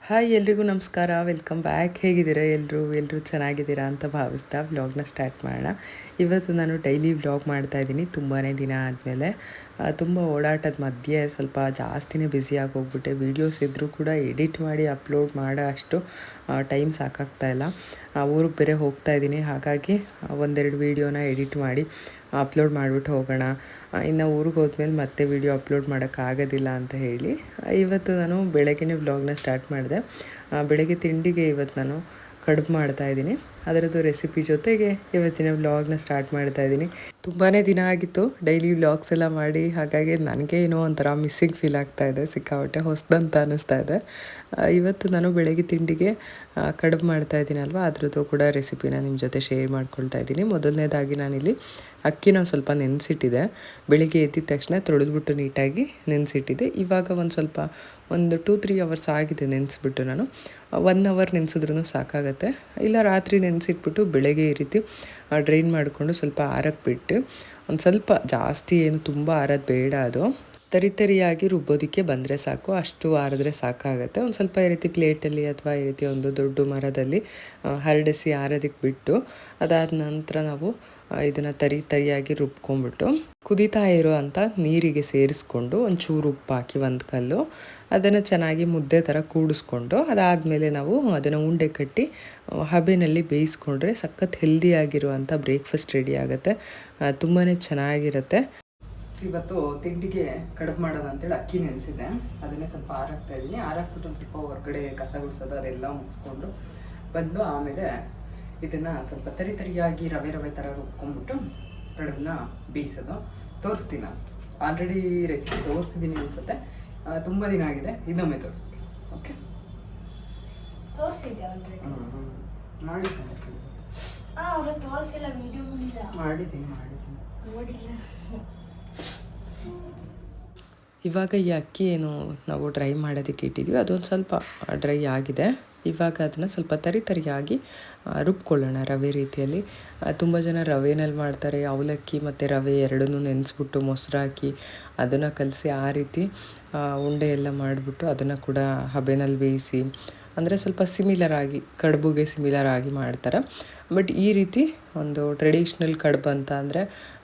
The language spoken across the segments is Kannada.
ಹಾಯ್ ಎಲ್ರಿಗೂ ನಮಸ್ಕಾರ, ವೆಲ್ಕಮ್ ಬ್ಯಾಕ್. ಹೇಗಿದ್ದೀರಾ ಎಲ್ಲರೂ ಚೆನ್ನಾಗಿದ್ದೀರಾ ಅಂತ ಭಾವಿಸ್ತಾ ವ್ಲಾಗ್ನ ಸ್ಟಾರ್ಟ್ ಮಾಡೋಣ. ಇವತ್ತು ನಾನು ಡೈಲಿ ವ್ಲಾಗ್ ಮಾಡ್ತಾಯಿದ್ದೀನಿ. ತುಂಬಾ ದಿನ ಆದಮೇಲೆ ತುಂಬ ಓಡಾಟದ ಮಧ್ಯೆ ಸ್ವಲ್ಪ ಜಾಸ್ತಿನೇ ಬ್ಯುಸಿಯಾಗಿ ಹೋಗ್ಬಿಟ್ಟೆ. ವೀಡಿಯೋಸ್ ಇದ್ದರೂ ಕೂಡ ಎಡಿಟ್ ಮಾಡಿ ಅಪ್ಲೋಡ್ ಮಾಡೋ ಅಷ್ಟು ಟೈಮ್ ಸಾಕಾಗ್ತಾಯಿಲ್ಲ. ಊರಿಗೆ ಬೇರೆ ಹೋಗ್ತಾಯಿದ್ದೀನಿ, ಹಾಗಾಗಿ ಒಂದೆರಡು ವೀಡಿಯೋನ ಎಡಿಟ್ ಮಾಡಿ ಅಪ್ಲೋಡ್ ಮಾಡಿಬಿಟ್ಟು ಹೋಗೋಣ. ಇನ್ನು ಊರಿಗೆ ಹೋದ್ಮೇಲೆ ಮತ್ತೆ ವೀಡಿಯೋ ಅಪ್ಲೋಡ್ ಮಾಡೋಕ್ಕಾಗೋದಿಲ್ಲ ಅಂತ ಹೇಳಿ ಇವತ್ತು ನಾನು ಬೆಳಗ್ಗೆನೇ ವ್ಲಾಗ್ನ ಸ್ಟಾರ್ಟ್ ಮಾಡಿದೆ. ಬೆಳಗ್ಗೆ ತಿಂಡಿಗೆ ಇವತ್ತು ನಾನು ಕಡುಬು ಮಾಡ್ತಾಯಿದ್ದೀನಿ. ಅದರದ್ದು ರೆಸಿಪಿ ಜೊತೆಗೆ ಇವತ್ತಿನ ವ್ಲಾಗ್ನ ಸ್ಟಾರ್ಟ್ ಮಾಡ್ತಾಯಿದ್ದೀನಿ. ತುಂಬಾ ದಿನ ಆಗಿತ್ತು ಡೈಲಿ ವ್ಲಾಗ್ಸ್ ಎಲ್ಲ ಮಾಡಿ, ಹಾಗಾಗಿ ನನಗೆ ಏನೋ ಒಂಥರ ಮಿಸ್ಸಿಂಗ್ ಫೀಲ್ ಆಗ್ತಾಯಿದೆ, ಸಿಕ್ಕಾಪಟ್ಟೆ ಹೊಸದಂತ ಅನ್ನಿಸ್ತಾ ಇದೆ. ಇವತ್ತು ನಾನು ಬೆಳಗ್ಗೆ ತಿಂಡಿಗೆ ಕಡುಬು ಮಾಡ್ತಾಯಿದ್ದೀನಲ್ವ, ಅದರದ್ದು ಕೂಡ ರೆಸಿಪಿನ ನಿಮ್ಮ ಜೊತೆ ಶೇರ್ ಮಾಡ್ಕೊಳ್ತಾ ಇದ್ದೀನಿ. ಮೊದಲನೇದಾಗಿ ನಾನಿಲ್ಲಿ ಅಕ್ಕಿನ ಸ್ವಲ್ಪ ನೆನೆಸಿಟ್ಟಿದ್ದೆ. ಬೆಳಿಗ್ಗೆ ಎದ್ದಿದ ತಕ್ಷಣ ತೊಳೆದ್ಬಿಟ್ಟು ನೀಟಾಗಿ ನೆನೆಸಿಟ್ಟಿದ್ದೆ. ಇವಾಗ ಒಂದು 2-3 ಅವರ್ಸ್ ಆಗಿದೆ ನೆನೆಸ್ಬಿಟ್ಟು. ನಾನು 1 ಅವರ್ ನೆನೆಸಿದ್ರೂ ಸಾಕಾಗತ್ತೆ. ಇಲ್ಲ ರಾತ್ರಿ ನೆನೆಸಿಟ್ಬಿಟ್ಟು ಬೆಳಗ್ಗೆ ಈ ರೀತಿ ಡ್ರೈನ್ ಮಾಡಿಕೊಂಡು ಸ್ವಲ್ಪ ಆರಕ್ಕೆ ಬಿಟ್ಟು, ಒಂದು ಸ್ವಲ್ಪ ಜಾಸ್ತಿ ಏನು ತುಂಬ ಆರೋದು ಬೇಡ, ಅದು ತರಿಯಾಗಿ ರುಬ್ಬೋದಕ್ಕೆ ಬಂದರೆ ಸಾಕು, ಅಷ್ಟು ಆರಿದ್ರೆ ಸಾಕಾಗುತ್ತೆ. ಒಂದು ಸ್ವಲ್ಪ ಈ ರೀತಿ ಪ್ಲೇಟಲ್ಲಿ ಅಥವಾ ಈ ರೀತಿ ಒಂದು ದೊಡ್ಡ ಮರದಲ್ಲಿ ಹರಡಿಸಿ ಆರೋದಕ್ಕೆ ಬಿಟ್ಟು, ಅದಾದ ನಂತರ ನಾವು ಇದನ್ನು ತರಿಯಾಗಿ ರುಬ್ಕೊಂಡ್ಬಿಟ್ಟು ಕುದೀತಾ ಇರೋ ಅಂಥ ನೀರಿಗೆ ಸೇರಿಸ್ಕೊಂಡು ಒಂಚೂರು ಉಪ್ಪು ಹಾಕಿ ಒಂದು ಕಲ್ಲು ಅದನ್ನು ಚೆನ್ನಾಗಿ ಮುದ್ದೆ ಥರ ಕೂಡಿಸ್ಕೊಂಡು, ಅದಾದಮೇಲೆ ನಾವು ಅದನ್ನು ಉಂಡೆ ಕಟ್ಟಿ ಹಬೆನಲ್ಲಿ ಬೇಯಿಸ್ಕೊಂಡ್ರೆ ಸಖತ್ ಹೆಲ್ದಿಯಾಗಿರುವಂಥ ಬ್ರೇಕ್ಫಾಸ್ಟ್ ರೆಡಿ ಆಗುತ್ತೆ. ತುಂಬಾ ಚೆನ್ನಾಗಿರುತ್ತೆ. ಇವತ್ತು ತಿಂಡಿಗೆ ಕಡುಬು ಮಾಡೋದು ಅಂತೇಳಿ ಅಕ್ಕಿ ನೆನೆಸಿದ್ದೆ, ಅದನ್ನೇ ಸ್ವಲ್ಪ ಆರಾಕ್ತಾ ಇದ್ದೀನಿ. ಆರಾಕ್ಬಿಟ್ಟು ಒಂದು ಸ್ವಲ್ಪ ಹೊರಗಡೆ ಕಸ ಗುಡಿಸೋದು ಅದೆಲ್ಲ ಮುಗಿಸ್ಕೊಂಡು ಬಂದು ಆಮೇಲೆ ಇದನ್ನು ಸ್ವಲ್ಪ ತರಿಯಾಗಿ ರವೆ ಥರ ರುಬ್ಕೊಂಡ್ಬಿಟ್ಟು ಕಡುಬನ್ನ ಬೇಯಿಸೋದು ತೋರಿಸ್ತೀನಿ. ಆಲ್ರೆಡಿ ರೆಸಿಪಿ ತೋರಿಸಿದ್ದೀನಿ ಅನ್ಸುತ್ತೆ, ತುಂಬ ದಿನ ಆಗಿದೆ, ಇನ್ನೊಮ್ಮೆ ತೋರಿಸ್ತೀನಿ. ಓಕೆ, ಮಾಡಿದ್ದೀನಿ. ಇವಾಗ ಈ ಅಕ್ಕಿ ಏನು ನಾವು ಡ್ರೈ ಮಾಡೋದಕ್ಕೆ ಇಟ್ಟಿದ್ವಿ, ಅದೊಂದು ಸ್ವಲ್ಪ ಡ್ರೈ ಆಗಿದೆ. ಇವಾಗ ಅದನ್ನು ಸ್ವಲ್ಪ ತರಿಯಾಗಿ ರುಬ್ಕೊಳ್ಳೋಣ ರವೆ ರೀತಿಯಲ್ಲಿ. ತುಂಬ ಜನ ರವೆನಲ್ಲಿ ಮಾಡ್ತಾರೆ, ಅವಲಕ್ಕಿ ಮತ್ತು ರವೆ ಎರಡನ್ನೂ ನೆನೆಸ್ಬಿಟ್ಟು ಮೊಸರು ಹಾಕಿ ಅದನ್ನು ಕಲಸಿ ಆ ರೀತಿ ಉಂಡೆ ಎಲ್ಲ ಮಾಡಿಬಿಟ್ಟು ಅದನ್ನು ಕೂಡ ಹಬೆನಲ್ಲಿ ಬೇಯಿಸಿ, ಅಂದರೆ ಸ್ವಲ್ಪ ಸಿಮಿಲರ್ ಆಗಿ ಕಡುಬುಗೆ ಸಿಮಿಲರ್ ಆಗಿ ಮಾಡ್ತಾರೆ. ಬಟ್ ಈ ರೀತಿ ಒಂದು ಟ್ರೆಡಿಷ್ನಲ್ ಕಡುಬು ಅಂತ ಅಂದರೆ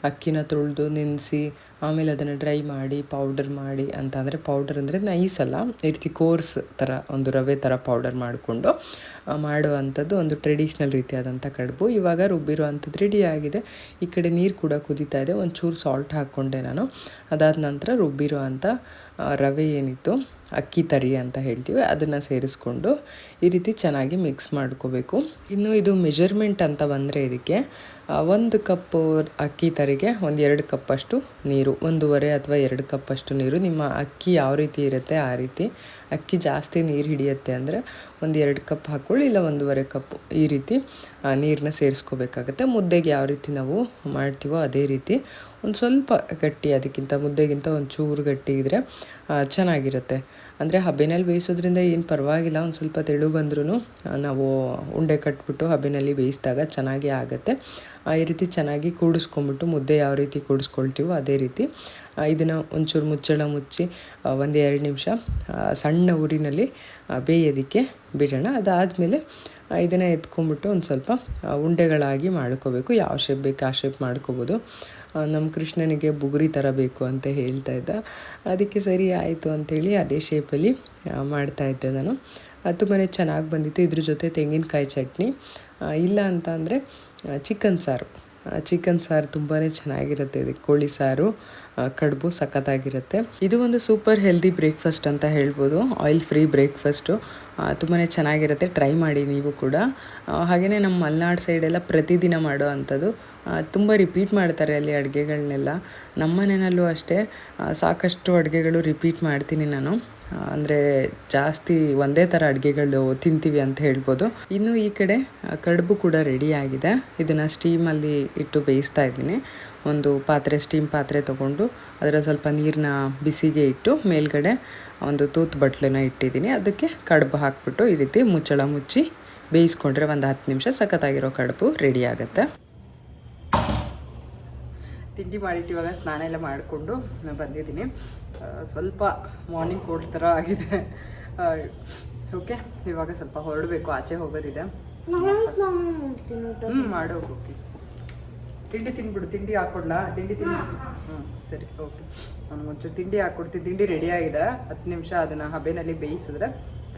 ಅಕ್ಕಿನ ತೊಳೆದು ನೆನೆಸಿ ಆಮೇಲೆ ಅದನ್ನು ಡ್ರೈ ಮಾಡಿ ಪೌಡರ್ ಮಾಡಿ ಅಂತ, ಅಂದರೆ ಪೌಡರ್ ಅಂದರೆ ನೈಸ್ ಅಲ್ಲ, ಈ ರೀತಿ ಕೋರ್ಸ್ ಥರ ಒಂದು ರವೆ ಥರ ಪೌಡರ್ ಮಾಡಿಕೊಂಡು ಮಾಡುವಂಥದ್ದು ಒಂದು ಟ್ರೆಡಿಷ್ನಲ್ ರೀತಿಯಾದಂಥ ಕಡುಬು. ಇವಾಗ ರುಬ್ಬಿರೋ ಅಂಥದ್ದು ರೆಡಿ ಆಗಿದೆ. ಈ ಕಡೆ ನೀರು ಕೂಡ ಕುದೀತಾ ಇದೆ, ಒಂಚೂರು ಸಾಲ್ಟ್ ಹಾಕ್ಕೊಂಡೆ ನಾನು. ಅದಾದ ನಂತರ ರುಬ್ಬಿರೋ ಅಂಥ ರವೆ ಏನಿತ್ತು, ಅಕ್ಕಿ ತರಿ ಅಂತ ಹೇಳ್ತೀವಿ, ಅದನ್ನು ಸೇರಿಸ್ಕೊಂಡು ಈ ರೀತಿ ಚೆನ್ನಾಗಿ ಮಿಕ್ಸ್ ಮಾಡ್ಕೋಬೇಕು. ಇನ್ನು ಇದು ಮೆಜರ್ಮೆಂಟ್ ಅಂತ ಬಂದರೆ ಇದಕ್ಕೆ 1 ಕಪ್ಪು ಅಕ್ಕಿ ತರಿಗೆ 1-2 ಕಪ್ಪಷ್ಟು ನೀರು, 1.5 ಅಥವಾ 2 ಕಪ್ಪಷ್ಟು ನೀರು. ನಿಮ್ಮ ಅಕ್ಕಿ ಯಾವ ರೀತಿ ಇರುತ್ತೆ ಆ ರೀತಿ. ಅಕ್ಕಿ ಜಾಸ್ತಿ ನೀರು ಹಿಡಿಯುತ್ತೆ ಅಂದರೆ 1-2 ಕಪ್ ಹಾಕ್ಕೊಳ್ಳಿ, ಇಲ್ಲ 1.5 ಕಪ್ಪು ಈ ರೀತಿ ನೀರನ್ನ ಸೇರಿಸ್ಕೋಬೇಕಾಗತ್ತೆ. ಮುದ್ದೆಗೆ ಯಾವ ರೀತಿ ನಾವು ಮಾಡ್ತೀವೋ ಅದೇ ರೀತಿ. ಒಂದು ಸ್ವಲ್ಪ ಗಟ್ಟಿ, ಅದಕ್ಕಿಂತ ಮುದ್ದೆಗಿಂತ ಒಂಚೂರು ಗಟ್ಟಿ ಇದ್ದರೆ ಚೆನ್ನಾಗಿರುತ್ತೆ. ಅಂದರೆ ಹಬೆನಲ್ಲಿ ಬೇಯಿಸೋದ್ರಿಂದ ಏನು ಪರವಾಗಿಲ್ಲ, ಒಂದು ಸ್ವಲ್ಪ ತೆಳು ಬಂದ್ರೂ ನಾವು ಉಂಡೆ ಕಟ್ಬಿಟ್ಟು ಹಬೆನಲ್ಲಿ ಬೇಯಿಸಿದಾಗ ಚೆನ್ನಾಗೇ ಆಗುತ್ತೆ. ಈ ರೀತಿ ಚೆನ್ನಾಗಿ ಕೂಡಿಸ್ಕೊಂಬಿಟ್ಟು ಮುದ್ದೆ ಯಾವ ರೀತಿ ಕೂಡಿಸ್ಕೊಳ್ತೀವೋ ಅದೇ ರೀತಿ ಇದನ್ನು ಒಂಚೂರು ಮುಚ್ಚಳ ಮುಚ್ಚಿ 1-2 ನಿಮಿಷ ಸಣ್ಣ ಊರಿನಲ್ಲಿ ಬೇಯೋದಕ್ಕೆ ಬಿಡೋಣ. ಅದಾದಮೇಲೆ ಇದನ್ನು ಎತ್ಕೊಂಡ್ಬಿಟ್ಟು ಒಂದು ಸ್ವಲ್ಪ ಉಂಡೆಗಳಾಗಿ ಮಾಡ್ಕೋಬೇಕು. ಯಾವ ಶೇಪ್ ಬೇಕು ಆ ಶೇಪ್ ಮಾಡ್ಕೋಬೋದು. ನಮ್ಮ ಕೃಷ್ಣನಿಗೆ ಬುಗುರಿ ಥರ ಬೇಕು ಅಂತ ಹೇಳ್ತಾ ಇದ್ದ, ಅದಕ್ಕೆ ಸರಿ ಆಯಿತು ಅಂಥೇಳಿ ಅದೇ ಶೇಪಲ್ಲಿ ಮಾಡ್ತಾಯಿದ್ದೆ ನಾನು. ತುಂಬಾ ಚೆನ್ನಾಗಿ ಬಂದಿತ್ತು. ಇದ್ರ ಜೊತೆ ತೆಂಗಿನಕಾಯಿ ಚಟ್ನಿ, ಇಲ್ಲ ಅಂತ ಅಂದರೆ ಚಿಕನ್ ಸಾರು ತುಂಬಾ ಚೆನ್ನಾಗಿರುತ್ತೆ. ಇದಕ್ಕೆ ಕೋಳಿ ಸಾರು ಕಡುಬು ಸಖತ್ತಾಗಿರುತ್ತೆ. ಇದು ಒಂದು ಸೂಪರ್ ಹೆಲ್ದಿ ಬ್ರೇಕ್ಫಾಸ್ಟ್ ಅಂತ ಹೇಳ್ಬೋದು, ಆಯಿಲ್ ಫ್ರೀ ಬ್ರೇಕ್ಫಾಸ್ಟು. ತುಂಬಾ ಚೆನ್ನಾಗಿರುತ್ತೆ, ಟ್ರೈ ಮಾಡಿ ನೀವು ಕೂಡ. ಹಾಗೆಯೇ ನಮ್ಮ ಮಲೆನಾಡು ಸೈಡೆಲ್ಲ ಪ್ರತಿದಿನ ಮಾಡೋ ಅಂಥದ್ದು, ತುಂಬ ರಿಪೀಟ್ ಮಾಡ್ತಾರೆ ಅಲ್ಲಿ ಅಡುಗೆಗಳನ್ನೆಲ್ಲ. ನಮ್ಮ ಮನೆಯಲ್ಲೂ ಅಷ್ಟೇ ಸಾಕಷ್ಟು ಅಡುಗೆಗಳು ರಿಪೀಟ್ ಮಾಡ್ತೀನಿ ನಾನು, ಅಂದರೆ ಜಾಸ್ತಿ ಒಂದೇ ಥರ ಅಡುಗೆಗಳು ತಿಂತೀವಿ ಅಂತ ಹೇಳ್ಬೋದು. ಇನ್ನು ಈ ಕಡೆ ಕಡುಬು ಕೂಡ ರೆಡಿ ಆಗಿದೆ. ಇದನ್ನು ಸ್ಟೀಮಲ್ಲಿ ಇಟ್ಟು ಬೇಯಿಸ್ತಾ ಇದ್ದೀನಿ. ಒಂದು ಸ್ಟೀಮ್ ಪಾತ್ರೆ ತೊಗೊಂಡು ಅದರ ಸ್ವಲ್ಪ ನೀರನ್ನ ಬಿಸಿಗೆ ಇಟ್ಟು ಮೇಲ್ಗಡೆ ಒಂದು ತೂತು ಬಟ್ಲನ್ನ ಇಟ್ಟಿದ್ದೀನಿ. ಅದಕ್ಕೆ ಕಡುಬು ಹಾಕ್ಬಿಟ್ಟು ಈ ರೀತಿ ಮುಚ್ಚಳ ಮುಚ್ಚಿ ಬೇಯಿಸ್ಕೊಂಡ್ರೆ ಒಂದು 10 ನಿಮಿಷ ಸಖತ್ತಾಗಿರೋ ಕಡುಬು ರೆಡಿ ಆಗುತ್ತೆ. ತಿಂಡಿ ಮಾಡಿಟ್ಟು ಇವಾಗ ಸ್ನಾನ ಎಲ್ಲ ಮಾಡಿಕೊಂಡು ಬಂದಿದ್ದೀನಿ. ಸ್ವಲ್ಪ ಮಾರ್ನಿಂಗ್ ಕೋಲ್ಡ್ ಥರ ಆಗಿದೆ. ಓಕೆ, ಇವಾಗ ಸ್ವಲ್ಪ ಹೊರಡಬೇಕು, ಆಚೆ ಹೋಗೋದಿದೆ. ಮಾಡೋಕೆ ತಿಂಡಿ ತಿನ್ಬಿಡು. ತಿಂಡಿ ಹಾಕ್ಕೊಡ್ಲಾ? ತಿಂಡಿ ಸರಿ, ಓಕೆ. ನಾನು ಒಂಚೂರು ತಿಂಡಿ ಹಾಕ್ಕೊಡ್ತೀನಿ. ತಿಂಡಿ ರೆಡಿ ಆಗಿದೆ. 10 ನಿಮಿಷ ಅದನ್ನು ಹಬೆನಲ್ಲಿ ಬೇಯಿಸಿದ್ರೆ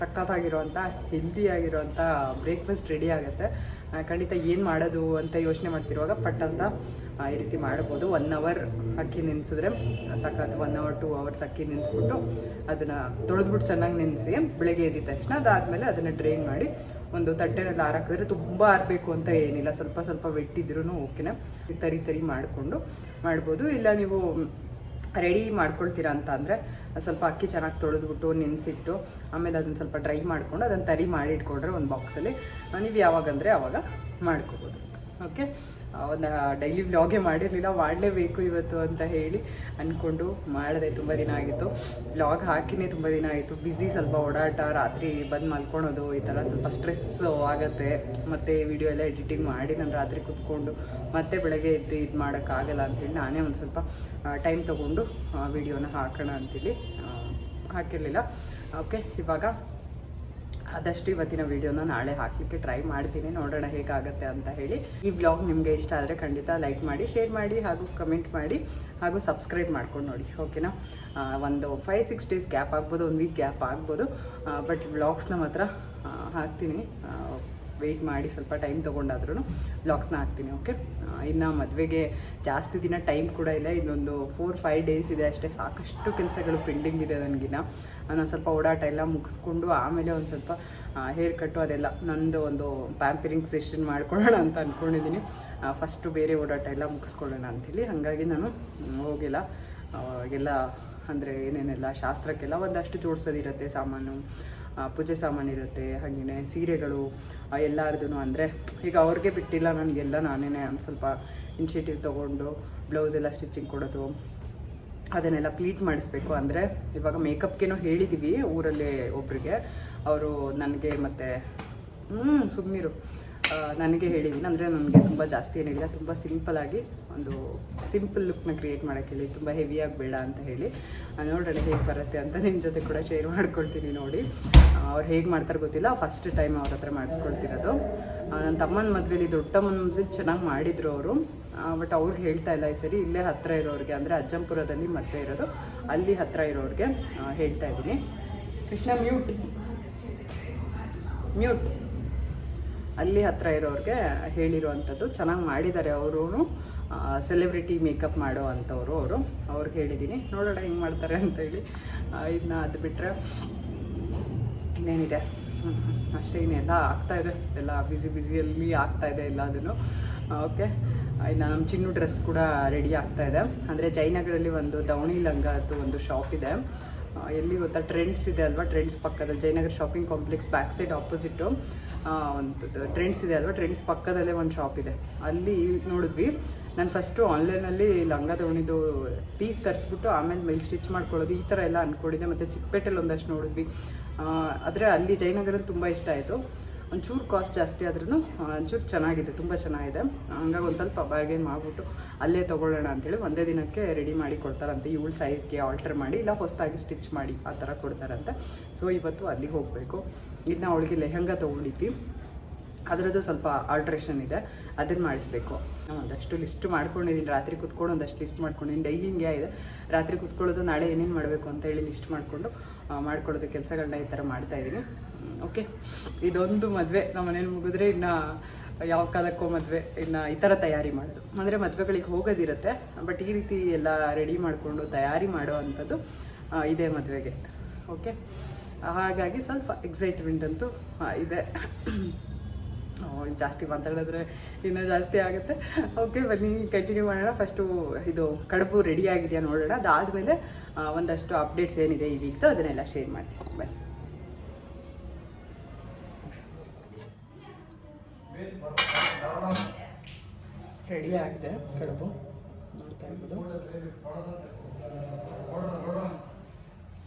ಸಖತ್ತಾಗಿರೋಂಥ ಹೆಲ್ದಿಯಾಗಿರೋಂಥ ಬ್ರೇಕ್ಫಾಸ್ಟ್ ರೆಡಿ ಆಗುತ್ತೆ. ಖಂಡಿತ ಏನು ಮಾಡೋದು ಅಂತ ಯೋಚನೆ ಮಾಡ್ತಿರುವಾಗ ಪಟ್ ಅಂತ ಈ ರೀತಿ ಮಾಡ್ಬೋದು. 1 ಅವರ್ ಅಕ್ಕಿ ನೆನೆಸಿದ್ರೆ ಸಖತ್. 1 ಅವರ್ 2 ಅವರ್ಸ್ ಅಕ್ಕಿ ನೆನೆಸ್ಬಿಟ್ಟು ಅದನ್ನು ತೊಳೆದ್ಬಿಟ್ಟು ಚೆನ್ನಾಗಿ ನೆನೆಸಿ ಬೆಳಗ್ಗೆ ಎದ್ದಿದ ತಕ್ಷಣ ಅದಾದಮೇಲೆ ಅದನ್ನು ಡ್ರೈನ್ ಮಾಡಿ ಒಂದು ತಟ್ಟೆನಲ್ಲಿ ಹಾಕಿದ್ರೆ ತುಂಬ ಆರಬೇಕು ಅಂತ ಏನಿಲ್ಲ. ಸ್ವಲ್ಪ ಸ್ವಲ್ಪ ವೆಟ್ಟಿದ್ರೂ ಓಕೆನಾ. ತರಿ ಮಾಡಿಕೊಂಡು ಮಾಡ್ಬೋದು. ಇಲ್ಲ ನೀವು ರೆಡಿ ಮಾಡ್ಕೊಳ್ತೀರಾ ಅಂತ ಅಂದರೆ ಸ್ವಲ್ಪ ಅಕ್ಕಿ ಚೆನ್ನಾಗಿ ತೊಳೆದ್ಬಿಟ್ಟು ನೆನೆಸಿಟ್ಟು ಆಮೇಲೆ ಅದನ್ನು ಸ್ವಲ್ಪ ಡ್ರೈ ಮಾಡಿಕೊಂಡು ಅದನ್ನು ತರಿ ಮಾಡಿ ಇಟ್ಕೊಂಡ್ರೆ ಒಂದು ಬಾಕ್ಸಲ್ಲಿ ನೀವು ಯಾವಾಗಂದರೆ ಆವಾಗ ಮಾಡ್ಕೋಬೋದು. ಓಕೆ, ಒಂದು ಡೈಲಿ ವ್ಲಾಗೇ ಮಾಡಿರಲಿಲ್ಲ, ಮಾಡಲೇಬೇಕು ಇವತ್ತು ಅಂತ ಹೇಳಿ ಅಂದ್ಕೊಂಡು ಮಾಡಿದೆ. ತುಂಬ ದಿನ ಆಗಿತ್ತು ವ್ಲಾಗ್ ಹಾಕಿನೇ, ತುಂಬ ದಿನ ಆಯಿತು. ಬ್ಯುಸಿ, ಸ್ವಲ್ಪ ಓಡಾಟ, ರಾತ್ರಿ ಬಂದು ಮಲ್ಕೊಳೋದು, ಈ ಥರ ಸ್ವಲ್ಪ ಸ್ಟ್ರೆಸ್ಸು ಆಗುತ್ತೆ. ಮತ್ತು ವಿಡಿಯೋ ಎಲ್ಲ ಎಡಿಟಿಂಗ್ ಮಾಡಿ ನಾನು ರಾತ್ರಿ ಕೂತ್ಕೊಂಡು ಮತ್ತೆ ಬೆಳಗ್ಗೆ ಎದ್ದು ಇದು ಮಾಡೋಕ್ಕಾಗಲ್ಲ ಅಂಥೇಳಿ ನಾನೇ ಒಂದು ಸ್ವಲ್ಪ ಟೈಮ್ ತೊಗೊಂಡು ವಿಡಿಯೋನ ಹಾಕೋಣ ಅಂತೇಳಿ ಹಾಕಿರಲಿಲ್ಲ. ಓಕೆ, ಇವಾಗ ಆದಷ್ಟು ಇವತ್ತಿನ ವಿಡಿಯೋನ ನಾಳೆ ಹಾಕಲಿಕ್ಕೆ ಟ್ರೈ ಮಾಡ್ತೀನಿ. ನೋಡೋಣ ಹೇಗಾಗುತ್ತೆ ಅಂತ ಹೇಳಿ. ಈ ವ್ಲಾಗ್ ನಿಮಗೆ ಇಷ್ಟ ಆದರೆ ಖಂಡಿತ ಲೈಕ್ ಮಾಡಿ, ಶೇರ್ ಮಾಡಿ, ಹಾಗೂ ಕಮೆಂಟ್ ಮಾಡಿ, ಹಾಗೂ ಸಬ್ಸ್ಕ್ರೈಬ್ ಮಾಡ್ಕೊಂಡು ನೋಡಿ. ಓಕೆನಾ. ಒಂದು 5-6 ಡೇಸ್ ಗ್ಯಾಪ್ ಆಗ್ಬೋದು, 1 ವೀಕ್ ಗ್ಯಾಪ್ ಆಗ್ಬೋದು. ಬಟ್ ವ್ಲಾಗ್ಸ್ನ ಮಾತ್ರ ಹಾಕ್ತೀನಿ. ವೆಯ್ಟ್ ಮಾಡಿ, ಸ್ವಲ್ಪ ಟೈಮ್ ತೊಗೊಂಡಾದ್ರೂ ವ್ಲಾಗ್ಸ್ನ ಹಾಕ್ತೀನಿ. ಓಕೆ, ಇನ್ನು ಮದುವೆಗೆ ಜಾಸ್ತಿ ದಿನ ಟೈಮ್ ಕೂಡ ಇಲ್ಲ. ಇನ್ನೊಂದು 4-5 ಡೇಸ್ ಇದೆ ಅಷ್ಟೇ. ಸಾಕಷ್ಟು ಕೆಲಸಗಳು ಪೆಂಡಿಂಗ್ ಇದೆ ನನಗಿನ್ನ. ನಾನು ಸ್ವಲ್ಪ ಓಡಾಟ ಎಲ್ಲ ಮುಗಿಸ್ಕೊಂಡು ಆಮೇಲೆ ಒಂದು ಸ್ವಲ್ಪ ಹೇರ್ ಕಟ್ಟು ಅದೆಲ್ಲ ನಂದು ಒಂದು ಪ್ಯಾಂಪರಿಂಗ್ ಸೆಷನ್ ಮಾಡ್ಕೊಳ್ಳೋಣ ಅಂತ ಅಂದ್ಕೊಂಡಿದ್ದೀನಿ. ಫಸ್ಟು ಬೇರೆ ಓಡಾಟ ಎಲ್ಲ ಮುಗಿಸ್ಕೊಳ್ಳೋಣ ಅಂಥೇಳಿ. ಹಾಗಾಗಿ ನಾನು ಹೋಗಿಲ್ಲ. ಎಲ್ಲ ಅಂದರೆ ಏನೇನೆಲ್ಲ ಶಾಸ್ತ್ರಕ್ಕೆಲ್ಲ ಒಂದಷ್ಟು ಜೋಡಿಸೋದಿರುತ್ತೆ ಸಾಮಾನು, ಪೂಜೆ ಸಾಮಾನು ಇರುತ್ತೆ. ಹಾಗೆಯೇ ಸೀರೆಗಳು ಎಲ್ಲರದೂ ಅಂದರೆ ಈಗ ಅವ್ರಿಗೆ ಬಿಟ್ಟಿಲ್ಲ, ನನಗೆಲ್ಲ ನಾನೇ ಒಂದು ಸ್ವಲ್ಪ ಇನಿಷಿಯೇಟಿವ್ ತೊಗೊಂಡು ಬ್ಲೌಸ್ ಎಲ್ಲ ಸ್ಟಿಚಿಂಗ್ ಕೊಡೋದು ಅದನ್ನೆಲ್ಲ ಪ್ಲೀಟ್ ಮಾಡಿಸ್ಬೇಕು. ಅಂದರೆ ಇವಾಗ ಮೇಕಪ್ಗೇನೋ ಹೇಳಿದ್ದೀವಿ ಊರಲ್ಲಿ ಒಬ್ಬರಿಗೆ. ಅವರು ನನಗೆ ಮತ್ತು ಸುಮ್ಮನಿರು ನನಗೆ ಹೇಳಿದ್ದೀನಿ. ಅಂದರೆ ನನಗೆ ತುಂಬ ಜಾಸ್ತಿ ಏನಿಲ್ಲ, ತುಂಬ ಸಿಂಪಲಾಗಿ ಒಂದು ಸಿಂಪಲ್ ಲುಕ್ನ ಕ್ರಿಯೇಟ್ ಮಾಡೋಕ್ಕೆ ಹೇಳಿ, ತುಂಬ ಹೆವಿಯಾಗಿ ಬೇಡ ಅಂತ ಹೇಳಿ. ನೋಡೋಣ ಹೇಗೆ ಬರುತ್ತೆ ಅಂತ ನಿಮ್ಮ ಜೊತೆ ಕೂಡ ಶೇರ್ ಮಾಡ್ಕೊಳ್ತೀನಿ. ನೋಡಿ ಅವ್ರು ಹೇಗೆ ಮಾಡ್ತಾರೆ ಗೊತ್ತಿಲ್ಲ, ಫಸ್ಟ್ ಟೈಮ್ ಅವ್ರ ಹತ್ರ ಮಾಡಿಸ್ಕೊಳ್ತಿರೋದು. ನನ್ನ ತಮ್ಮನ ಮದುವೆಲಿ, ದೊಡ್ಡ ತಮ್ಮನ ಮದುವೆ ಚೆನ್ನಾಗಿ ಮಾಡಿದರು ಅವರು. ಬಟ್ ಅವ್ರಿಗೆ ಹೇಳ್ತಾ ಇಲ್ಲ ಈ ಸರಿ. ಇಲ್ಲೇ ಹತ್ತಿರ ಇರೋರಿಗೆ, ಅಂದರೆ ಅಜ್ಜಂಪುರದಲ್ಲಿ ಮದುವೆ ಇರೋದು, ಅಲ್ಲಿ ಹತ್ತಿರ ಇರೋರಿಗೆ ಹೇಳ್ತಾ ಇದ್ದೀನಿ. ಕೃಷ್ಣ ಮ್ಯೂಟ್ ಅಲ್ಲಿ ಹತ್ತಿರ ಇರೋರಿಗೆ ಹೇಳಿರುವಂಥದ್ದು. ಚೆನ್ನಾಗಿ ಮಾಡಿದ್ದಾರೆ ಅವರು. ಸೆಲೆಬ್ರಿಟಿ ಮೇಕಪ್ ಮಾಡೋ ಅಂಥವ್ರು ಅವರು. ಅವ್ರಿಗೆ ಹೇಳಿದ್ದೀನಿ. ನೋಡೋಣ ಹೆಂಗೆ ಮಾಡ್ತಾರೆ ಅಂತ ಹೇಳಿ. ಇದನ್ನ ಅದು ಬಿಟ್ಟರೆ ಇನ್ನೇನಿದೆ ಅಷ್ಟೇ. ಇನ್ನೆಲ್ಲ ಆಗ್ತಾಯಿದೆ, ಎಲ್ಲ ಬ್ಯುಸಿಯಲ್ಲಿ ಆಗ್ತಾಯಿದೆ ಎಲ್ಲದನ್ನು. ಓಕೆ, ಇನ್ನು ನಮ್ಮ ಚಿನ್ನು ಡ್ರೆಸ್ ಕೂಡ ರೆಡಿ ಆಗ್ತಾಯಿದೆ. ಅಂದರೆ ಜಯನಗರಲ್ಲಿ ಒಂದು ದಾವಣಿ ಲಂಗದ್ದು ಒಂದು ಶಾಪ್ ಇದೆ. ಎಲ್ಲಿ ಗೊತ್ತಾ, ಟ್ರೆಂಡ್ಸ್ ಇದೆ ಅಲ್ವಾ, ಟ್ರೆಂಡ್ಸ್ ಪಕ್ಕದಲ್ಲಿ Jayanagar shopping complex back side opposite ಒಂದು ಟ್ರೆಂಡ್ಸ್ ಇದೆ ಅಲ್ವಾ, ಟ್ರೆಂಡ್ಸ್ ಪಕ್ಕದಲ್ಲೇ ಒಂದು ಶಾಪ್ ಇದೆ. ಅಲ್ಲಿ ನೋಡಿದ್ವಿ. ನಾನು ಫಸ್ಟು ಆನ್ಲೈನಲ್ಲಿ ಲಂಗ ದಾವಣಿದು ಪೀಸ್ ತರಿಸ್ಬಿಟ್ಟು ಆಮೇಲೆ ಮೇಲೆ ಸ್ಟಿಚ್ ಮಾಡ್ಕೊಳ್ಳೋದು ಈ ಥರ ಎಲ್ಲ ಅಂದ್ಕೊಂಡಿದ್ದೆ. ಮತ್ತು ಚಿಕ್ಕಪೇಟೆಲ್ಲಿ ಒಂದಷ್ಟು ನೋಡಿದ್ವಿ. ಆದರೆ ಅಲ್ಲಿ ಜಯನಗರಲ್ಲಿ ತುಂಬ ಇಷ್ಟ ಆಯಿತು. ಒಂಚೂರು ಕಾಸ್ಟ್ ಜಾಸ್ತಿ ಆದ್ರೂ ಒಂಚೂರು ಚೆನ್ನಾಗಿದೆ, ತುಂಬ ಚೆನ್ನಾಗಿದೆ. ಹಂಗಾಗಿ ಒಂದು ಸ್ವಲ್ಪ ಬಾರ್ಗೇನ್ ಮಾಡಿಬಿಟ್ಟು ಅಲ್ಲೇ ತೊಗೊಳ್ಳೋಣ ಅಂಥೇಳಿ ಒಂದೇ ದಿನಕ್ಕೆ ರೆಡಿ ಮಾಡಿ ಕೊಡ್ತಾರಂತೆ. ಇವಳು ಸೈಜ್ಗೆ ಆಲ್ಟರ್ ಮಾಡಿ, ಇಲ್ಲ ಹೊಸದಾಗಿ ಸ್ಟಿಚ್ ಮಾಡಿ ಆ ಥರ ಕೊಡ್ತಾರಂತೆ. ಸೊ ಇವತ್ತು ಅಲ್ಲಿಗೆ ಹೋಗಬೇಕು. ಇನ್ನು ಅವಳಿಗೆ ಲೆಹಂಗಾ ತೊಗೊಂಡಿದ್ವಿ, ಅದರದ್ದು ಸ್ವಲ್ಪ ಆಲ್ಟ್ರೇಷನ್ ಇದೆ, ಅದನ್ನು ಮಾಡಿಸ್ಬೇಕು. ನಾನು ಒಂದಷ್ಟು ಲಿಸ್ಟ್ ಮಾಡ್ಕೊಂಡಿದ್ದೀನಿ. ರಾತ್ರಿ ಕೂತ್ಕೊಂಡು ಒಂದಷ್ಟು ಲಿಸ್ಟ್ ಮಾಡ್ಕೊಂಡಿದ್ದೀನಿ. ಡೈಲಿ ಹಿಂಗೆ ಇದೆ, ರಾತ್ರಿ ಕೂತ್ಕೊಳ್ಳೋದು, ನಾಳೆ ಏನೇನು ಮಾಡಬೇಕು ಅಂತ ಹೇಳಿ ಲಿಸ್ಟ್ ಮಾಡಿಕೊಂಡು ಮಾಡ್ಕೊಳ್ಳೋದು ಕೆಲಸಗಳನ್ನ ಈ ಥರ ಮಾಡ್ತಾಯಿದ್ದೀನಿ. ಓಕೆ, ಇದೊಂದು ಮದುವೆ ನಮ್ಮ ಮನೇಲಿ ಮುಗಿದ್ರೆ ಇನ್ನು ಯಾವ ಕಾಲಕ್ಕೋ ಮದುವೆ, ಇನ್ನು ಈ ಥರ ತಯಾರಿ ಮಾಡೋದು. ಅಂದರೆ ಮದುವೆಗಳಿಗೆ ಹೋಗೋದಿರುತ್ತೆ, ಬಟ್ ಈ ರೀತಿ ಎಲ್ಲ ರೆಡಿ ಮಾಡಿಕೊಂಡು ತಯಾರಿ ಮಾಡೋ ಅಂಥದ್ದು ಇದೆ ಮದುವೆಗೆ. ಓಕೆ, ಹಾಗಾಗಿ ಸ್ವಲ್ಪ ಎಕ್ಸೈಟ್ಮೆಂಟ್ ಅಂತೂ ಇದೆ. ಜಾಸ್ತಿ ಮಾತಾಡಿದ್ರೆ ಇನ್ನೂ ಜಾಸ್ತಿ ಆಗುತ್ತೆ. ಓಕೆ, ಬನ್ನಿ ಕಂಟಿನ್ಯೂ ಮಾಡೋಣ. ಫಸ್ಟು ಇದು ಕಡುಬು ರೆಡಿ ಆಗಿದೆಯಾ ನೋಡೋಣ. ಅದಾದಮೇಲೆ ಒಂದಷ್ಟು ಅಪ್ಡೇಟ್ಸ್ ಏನಿದೆ ಈ ವೀಕ್ದು ಅದನ್ನೆಲ್ಲ ಶೇರ್ ಮಾಡ್ತೀನಿ. ಬನ್ನಿ. ರೆಡಿ ಆಗಿದೆ ಕಡುಬು, ನೋಡ್ತಾ ಇರ್ಬೋದು.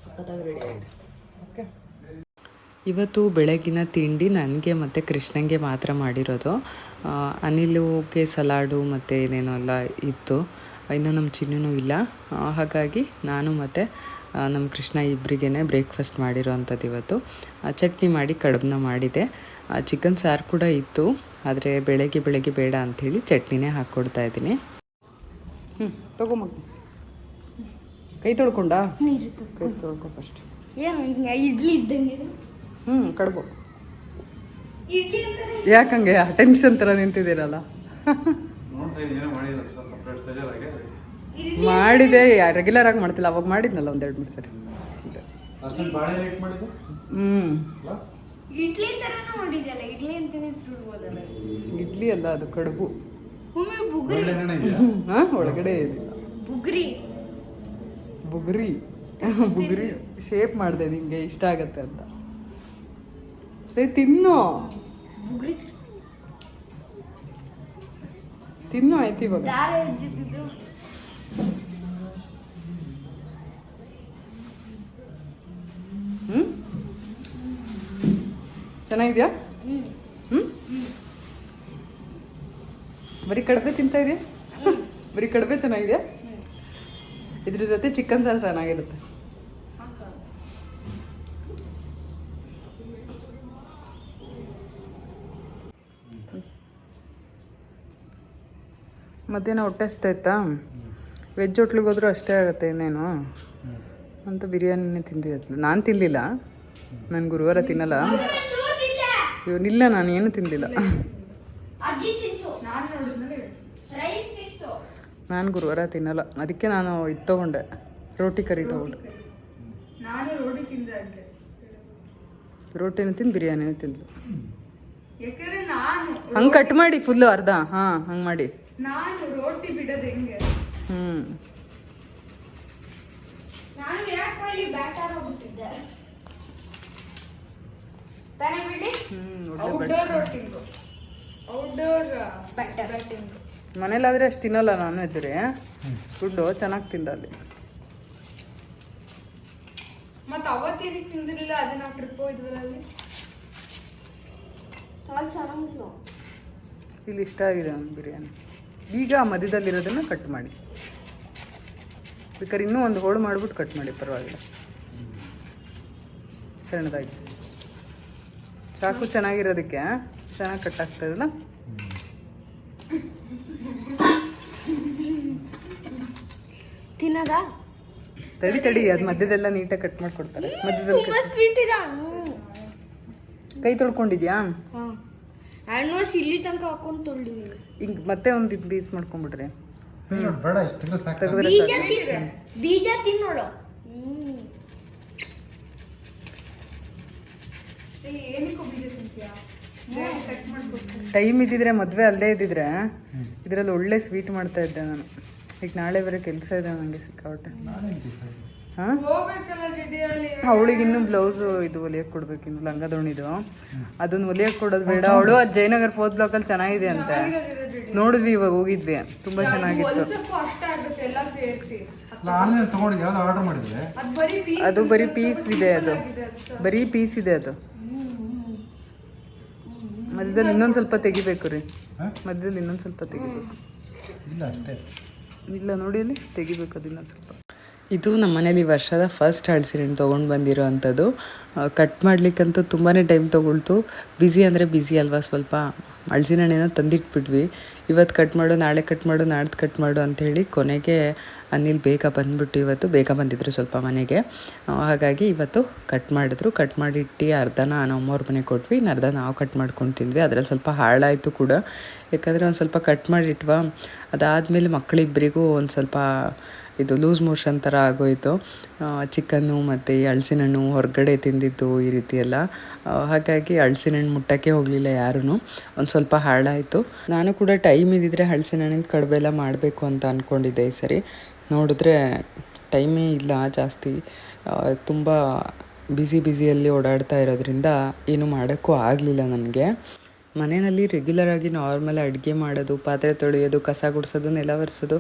ಸಖತ್ತಾಗಿ ರೆಡಿ ಆಗಿದೆ. ಓಕೆ, ಇವತ್ತು ಬೆಳಗಿನ ತಿಂಡಿ ನನಗೆ ಮತ್ತು ಕೃಷ್ಣಂಗೆ ಮಾತ್ರ ಮಾಡಿರೋದು. ಅನಿಲ್ಗೆ ಸಲಾಡು ಮತ್ತು ಏನೇನೋ ಎಲ್ಲ ಇತ್ತು. ಇನ್ನು ನಮ್ಮ ಚಿನ್ನೂ ಇಲ್ಲ. ಹಾಗಾಗಿ ನಾನು ಮತ್ತು ನಮ್ಮ ಕೃಷ್ಣ ಇಬ್ಬರಿಗೇ ಬ್ರೇಕ್ಫಾಸ್ಟ್ ಮಾಡಿರೋ ಅಂಥದ್ದು ಇವತ್ತು. ಚಟ್ನಿ ಮಾಡಿ ಕಡುಬನ್ನ ಮಾಡಿದೆ. ಚಿಕನ್ ಸಾರು ಕೂಡ ಇತ್ತು, ಆದರೆ ಬೆಳಗ್ಗೆ ಬೇಡ ಅಂಥೇಳಿ ಚಟ್ನಿನೇ ಹಾಕ್ಕೊಡ್ತಾ ಇದ್ದೀನಿ. ತಗೋ ಮಗ, ಕೈ ತೊಳ್ಕೊಂಡ? ಕೈ ತೊಳ್ಕೊ ಫಸ್ಟ್. ಇಡ್ಲಿ ಇದ್ದಂಗೆ ಕಡುಬು. ಯಾಕಂಗೆ ಟೆನ್ಷನ್ ಥರ ನಿಂತಿದ್ದೀರಲ್ಲ? ಮಾಡಿದೆ, ರೆಗ್ಯುಲರ್ ಆಗಿ ಮಾಡ್ತಿಲ್ಲ, ಅವಾಗ ಮಾಡಿದ್ನಲ್ಲ ಒಂದು 2-3 ಸರಿ. ಇಡ್ಲಿ ತರನ ಮಾಡಿದಲ್ಲ, ಇಡ್ಲಿ ಅಂತಾನೆ ಸುಡ್ಬೋದಲ್ಲ. ಇಡ್ಲಿ ಅಲ್ಲ, ಅದು ಕಡುಬು. ಒಳಗಡೆ ಬುಗ್ರಿ ಬುಗ್ರಿ ಬುಗ್ರಿ ಶೇಪ್ ಮಾಡಿದೆ, ನಿಂಗೆ ಇಷ್ಟ ಆಗತ್ತೆ ಅಂತ. ಸರಿ ತಿನ್ನು, ತಿನ್ನು ಆಯ್ತು ಇವಾಗ. ಚೆನ್ನಾಗಿದ್ಯಾ? ಬರೀ ಕಡಿಮೆ ತಿಂತಾ ಇದೆಯಾ? ಬರೀ ಕಡಿಮೆ ಚೆನ್ನಾಗಿದೆಯಾ? ಇದ್ರ ಜೊತೆ ಚಿಕನ್ ಸಾರು ಚೆನ್ನಾಗಿರುತ್ತೆ. ಮಧ್ಯಾಹ್ನ ಹೊಟ್ಟೆ ಹಸ್ತಾಯ್ತಾ? ವೆಜ್ ಹೋಟ್ಲಿಗೆ ಹೋದ್ರೂ ಅಷ್ಟೇ ಆಗುತ್ತೆ, ಇನ್ನೇನು ಅಂತ ಬಿರಿಯಾನಿನೇ ತಿಂದಿದ್ಲು. ನಾನು ತಿನ್ನಲಿಲ್ಲ, ನಾನು ಗುರುವಾರ ತಿನ್ನಲ್ಲ. ಇವನಿಲ್ಲ, ನಾನು ಏನು ತಿನ್ನಲಿಲ್ಲ. ನಾನು ಗುರುವಾರ ತಿನ್ನಲ್ಲ, ಅದಕ್ಕೆ ನಾನು ಇದು ತೊಗೊಂಡೆ, ರೋಟಿ ಕರಿ ತೊಗೊಂಡೆ. ರೋಟಿನೂ ತಿಂದು ಬಿರಿಯಾನಿನೂ ತಿಂದು. ಹಂಗೆ ಕಟ್ ಮಾಡಿ ಫುಲ್ಲು ಅರ್ಧ. ಹಾಂ, ಹಂಗೆ ಮಾಡಿ. ನಾನು ರೋಟಿ ಬಿಡೋದು ಹೆಂಗೆ? ನಾನು ವಿರಾಟ್ ಕೊಹ್ಲಿ ಬ್ಯಾಟರ್ ಹೋಗ್ಬಿಟ್ಟಿದ್ದೆ ತಾನೇ ಬಿಡಿ. ಔಟ್ಡೋರ್ ರೋಟಿಂಗು, ಔಟ್ಡೋರ್ ಬ್ಯಾಟರ್ ರೋಟಿಂಗು. ಮನೇಲಾದರೆ ಅಷ್ಟು ತಿನ್ನಲ್ಲ ನಾನ್ ವೆಜ್ ರೀ. ಫುಡ್ಡು ಚೆನ್ನಾಗಿ ತಿಂದ ಅಲ್ಲಿ. ಮತ್ತು ಅವತ್ತೇನಿಗೆ ತಿಂದಿರಲಿಲ್ಲ, ಅದನ್ನ ನಾವು ಟ್ರಿಪ್ ಹೋಯ್ದ್ವಲ್ಲ ಅಲ್ಲಿ. ಅಲ್ಲಿ ಚೆನ್ನಾಗಿಲ್ಲ. ಇಲ್ಲಿ ಇಷ್ಟ ಆಗಿದೆ ಒಂದು ಬಿರಿಯಾನಿ. ಈಗ ಮಧ್ಯದಲ್ಲಿರೋದನ್ನು ಕಟ್ ಮಾಡಿ, ಬೇಕಾದ್ರೆ ಇನ್ನೂ ಒಂದು ಹೋಳು ಮಾಡಿಬಿಟ್ಟು ಕಟ್ ಮಾಡಿ, ಪರವಾಗಿಲ್ಲ. ಸಣ್ಣದಾಗಿ ಚಾಕು ಚೆನ್ನಾಗಿರೋದಕ್ಕೆ ಚೆನ್ನಾಗಿ ಕಟ್ ಆಗ್ತದಲ್ಲ. ತಿನ್ನೋದಾ? ತಡಿ, ಅದು ಮಧ್ಯದೆಲ್ಲ ನೀಟಾಗಿ ಕಟ್ ಮಾಡಿಕೊಡ್ತಾರೆ. ಮಧ್ಯದಲ್ಲಿ ಕೈ ತೊಳ್ಕೊಂಡಿದ್ಯಾ? ಇಲ್ಲಿ ತನಕ ಹಾಕೊಂಡು ತೊಳ್ದಿದ್ದೀನಿ. ಹಿಂಗೆ ಮತ್ತೆ ಒಂದು ಪೀಸ್ ಮಾಡ್ಕೊಂಡ್ಬಿಡ್ರಿ. ಬೀಜ ತಿನ್ನೋಳು. ಟೈಮ್ ಇದ್ದಿದ್ರೆ, ಮದುವೆ ಅಲ್ಲೇ ಇದ್ದಿದ್ರೆ ಇದರಲ್ಲಿ ಒಳ್ಳೆ ಸ್ವೀಟ್ ಮಾಡ್ತಾ ಇದ್ದೆ ನಾನು. ಈಗ ನಾಳೆ ಬೇರೆ ಕೆಲಸ ಇದೆ ನನಗೆ ಸಿಕ್ಕಾಪಟ್ಟೆ. ಹಾಂ, ಅವಳಿಗೆ ಇನ್ನೂ ಬ್ಲೌಸು ಇದು ಹೊಲಿಯಕ್ಕೆ ಕೊಡ್ಬೇಕು, ಇನ್ನು ಲಂಗ ದೋಣಿದು. ಅದನ್ನು ಹೊಲಿಯಕ್ಕೆ ಕೊಡೋದು ಬೇಡ. ಅವಳು ಅದು ಜಯನಗರ್ 4th ಬ್ಲಾಕಲ್ಲಿ ಚೆನ್ನಾಗಿದೆ ಅಂತೆ. ನೋಡಿದ್ವಿ, ಇವಾಗ ಹೋಗಿದ್ವಿ, ತುಂಬ ಚೆನ್ನಾಗಿತ್ತು. ಅದು ಬರೀ ಪೀಸ್ ಇದೆ, ಅದು ಬರೀ ಪೀಸ್ ಇದೆ. ಅದು ಮಧ್ಯದಲ್ಲಿ ಇನ್ನೊಂದು ಸ್ವಲ್ಪ ತೆಗಿಬೇಕು ರೀ, ಮಧ್ಯದಲ್ಲಿ ಇನ್ನೊಂದು ಸ್ವಲ್ಪ ತೆಗಿಬೇಕು. ಇಲ್ಲ ನೋಡಿ, ಅಲ್ಲಿ ತೆಗಿಬೇಕು ಅದು ಇನ್ನೊಂದು ಸ್ವಲ್ಪ. ಇದು ನಮ್ಮ ಮನೇಲಿ ವರ್ಷದ ಫಸ್ಟ್ ಹಲಸಿನ ಹಣ್ಣು ತೊಗೊಂಡು ಬಂದಿರೋ ಅಂಥದ್ದು. ಕಟ್ ಮಾಡಲಿಕ್ಕಂತೂ ತುಂಬಾ ಟೈಮ್ ತೊಗೊಳ್ತು. ಬ್ಯುಸಿ ಅಂದರೆ ಬ್ಯುಸಿ ಅಲ್ವಾ, ಸ್ವಲ್ಪ ಹಲಸಿನ ಹಣ್ಣೇನೋ ತಂದಿಟ್ಬಿಟ್ವಿ. ಇವತ್ತು ಕಟ್ ಮಾಡು, ನಾಳೆ ಕಟ್ ಮಾಡು, ನಾಡ್ದು ಕಟ್ ಮಾಡು ಅಂಥೇಳಿ ಕೊನೆಗೆ ಅನಿಲ್ ಬೇಗ ಬಂದುಬಿಟ್ಟು, ಇವತ್ತು ಬೇಗ ಬಂದಿದ್ರು ಸ್ವಲ್ಪ ಮನೆಗೆ. ಹಾಗಾಗಿ ಇವತ್ತು ಕಟ್ ಮಾಡಿದ್ರು. ಕಟ್ ಮಾಡಿಟ್ಟು ಅರ್ಧನ ನಮ್ಮವ್ರ ಮನೆಗೆ ಕೊಟ್ವಿ, ಇನ್ನು ಅರ್ಧ ನಾವು ಕಟ್ ಮಾಡ್ಕೊಂಡು ತಿಂದ್ವಿ. ಅದರಲ್ಲಿ ಸ್ವಲ್ಪ ಹಾಳಾಯಿತು ಕೂಡ, ಯಾಕಂದರೆ ಒಂದು ಸ್ವಲ್ಪ ಕಟ್ ಮಾಡಿಟ್ವಾ. ಅದಾದಮೇಲೆ ಮಕ್ಕಳಿಬ್ಬರಿಗೂ ಒಂದು ಸ್ವಲ್ಪ ಇದು ಲೂಸ್ ಮೋಷನ್ ಥರ ಆಗೋಯಿತು. ಚಿಕನ್ನು ಮತ್ತು ಈ ಹಲಸಿನ ಹಣ್ಣು ಹೊರಗಡೆ ತಿಂದಿದ್ದು ಈ ರೀತಿ ಎಲ್ಲ. ಹಾಗಾಗಿ ಹಲಸಿನ ಹಣ್ಣು ಮುಟ್ಟಕ್ಕೆ ಹೋಗಲಿಲ್ಲ ಯಾರೂ. ಒಂದು ಸ್ವಲ್ಪ ಹಾಳಾಯಿತು. ನಾನು ಕೂಡ ಟೈಮ್ ಇದ್ದಿದ್ರೆ ಹಲಸಿನ ಹಣ್ಣಿನ ಕಡುಬೆಲ್ಲ ಮಾಡಬೇಕು ಅಂತ ಅಂದ್ಕೊಂಡಿದ್ದೆ. ಈ ಸರಿ ನೋಡಿದ್ರೆ ಟೈಮೇ ಇಲ್ಲ ಜಾಸ್ತಿ. ತುಂಬ ಬ್ಯುಸಿಯಲ್ಲಿ ಓಡಾಡ್ತಾ ಇರೋದ್ರಿಂದ ಏನು ಮಾಡೋಕ್ಕೂ ಆಗಲಿಲ್ಲ ನನಗೆ. ಮನೆಯಲ್ಲಿ ರೆಗ್ಯುಲರಾಗಿ ನಾರ್ಮಲ್ ಅಡುಗೆ ಮಾಡೋದು, ಪಾತ್ರೆ ತೊಳೆಯೋದು, ಕಸ ಗುಡಿಸೋದು, ನೆಲ ಒರೆಸೋದು,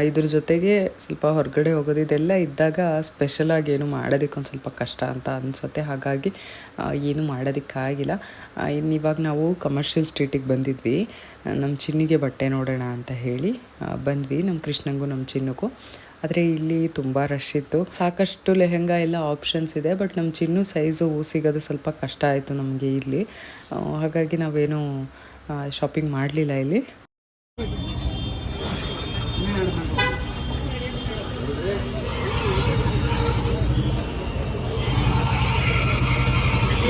ಇದ್ರ ಜೊತೆಗೆ ಸ್ವಲ್ಪ ಹೊರಗಡೆ ಹೋಗೋದು, ಇದೆಲ್ಲ ಇದ್ದಾಗ ಸ್ಪೆಷಲಾಗಿ ಏನು ಮಾಡೋದಕ್ಕೆ ಒಂದು ಸ್ವಲ್ಪ ಕಷ್ಟ ಅಂತ ಅನಿಸುತ್ತೆ. ಹಾಗಾಗಿ ಏನು ಮಾಡೋದಕ್ಕಾಗಿಲ್ಲ. ಇನ್ನು ಇವಾಗ ನಾವು ಕಮರ್ಷಿಯಲ್ ಸ್ಟ್ರೀಟಿಗೆ ಬಂದಿದ್ವಿ, ನಮ್ಮ ಚಿನ್ನಿಗೆ ಬಟ್ಟೆ ನೋಡೋಣ ಅಂತ ಹೇಳಿ ಬಂದ್ವಿ. ನಮ್ಮ ಕೃಷ್ಣಂಗೂ ನಮ್ಮ ಚಿನ್ನಗೂ ಆದರೆ ಇಲ್ಲಿ ತುಂಬ ರಶ್ ಇತ್ತು. ಸಾಕಷ್ಟು ಲೆಹೆಂಗಾ ಎಲ್ಲ ಆಪ್ಷನ್ಸ್ ಇದೆ, ಬಟ್ ನಮ್ಮ ಚಿನ್ನು ಸೈಜು ಸಿಗೋದು ಸ್ವಲ್ಪ ಕಷ್ಟ ಆಯಿತು ನಮಗೆ ಇಲ್ಲಿ. ಹಾಗಾಗಿ ನಾವೇನು ಶಾಪಿಂಗ್ ಮಾಡಲಿಲ್ಲ ಇಲ್ಲಿ.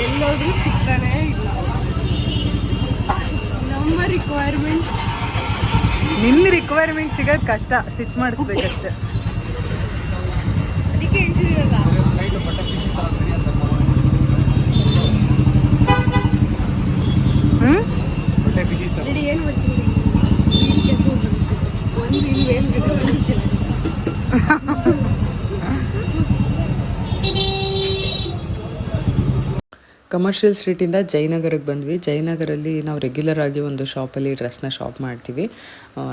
ಎಲ್ಲೋದ್ರೂ ಸಿಗ್ತಾನೆ ಇಲ್ಲ. ನಮ್ಮ ರಿಕ್ವೈರ್ಮೆಂಟ್, ನಿನ್ನ ರಿಕ್ವೈರ್ಮೆಂಟ್ ಸಿಗೋದು ಕಷ್ಟ, ಸ್ಟಿಚ್ ಮಾಡಿಸ್ಬೇಕಷ್ಟೆ. ಅದಕ್ಕೆ ಹೇಳ್ತಿದ್ದೀರಲ್ಲ. ರೆಡಿ ಏನು ಮಾಡ್ತೀವಿ? ಒಂದು ಮೇಲ್ಗಡೆ ಕಮರ್ಷಿಯಲ್ ಸ್ಟ್ರೀಟಿಂದ ಜಯನಗರಕ್ಕೆ ಬಂದ್ವಿ. ಜಯನಗರಲ್ಲಿ ನಾವು ರೆಗ್ಯುಲರ್ ಆಗಿ ಒಂದು ಶಾಪಲ್ಲಿ ಡ್ರೆಸ್ನ ಶಾಪ್ ಮಾಡ್ತೀವಿ.